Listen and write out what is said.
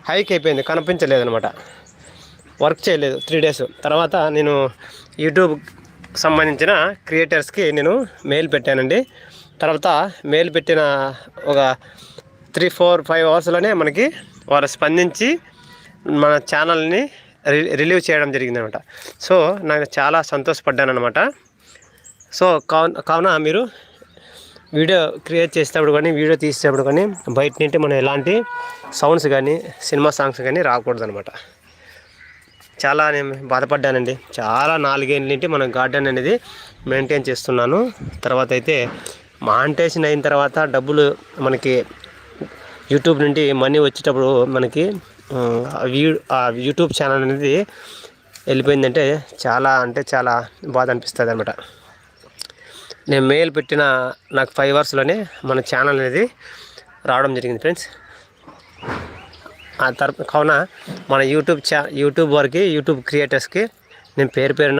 Hike అయిపోయింది, కనిపించలేదు అనమాట, వర్క్ చేయలేదు 3 డేస్. తర్వాత నేను యూట్యూబ్ సంబంధించిన క్రియేటర్స్కి నేను మెయిల్ పెట్టానండి. తర్వాత మెయిల్ పెట్టిన ఒక 3-4-5 అవర్స్లోనే మనకి వారు స్పందించి మన ఛానల్ని రిలీవ్ చేయడం జరిగిందనమాట. సో నాకు చాలా సంతోషపడ్డాను అనమాట. సో కావున మీరు వీడియో క్రియేట్ చేసేటప్పుడు కానీ, వీడియో తీసేటప్పుడు కానీ బయట నుండి మనం ఎలాంటి సౌండ్స్ కానీ, సినిమా సాంగ్స్ కానీ రాకూడదు అనమాట. చాలా నేను బాధపడ్డానండి. చాలా 4 ఏళ్ళ నుండి మనం గార్డెన్ అనేది మెయింటైన్ చేస్తున్నాను. తర్వాత అయితే మానిటైజేషన్ అయిన తర్వాత డబ్బులు మనకి యూట్యూబ్ నుండి మనీ వచ్చేటప్పుడు మనకి ఆ యూట్యూబ్ ఛానల్ అనేది వెళ్ళిపోయిందంటే చాలా అంటే చాలా బాధ అనిపిస్తుంది అనమాట. నేను మెయిల్ పెట్టిన నాకు 5 అవర్స్లోనే మన ఛానల్ అనేది రావడం జరిగింది ఫ్రెండ్స్. కావున మన యూట్యూబ్ వారికి, యూట్యూబ్ క్రియేటర్స్కి నేను పేరు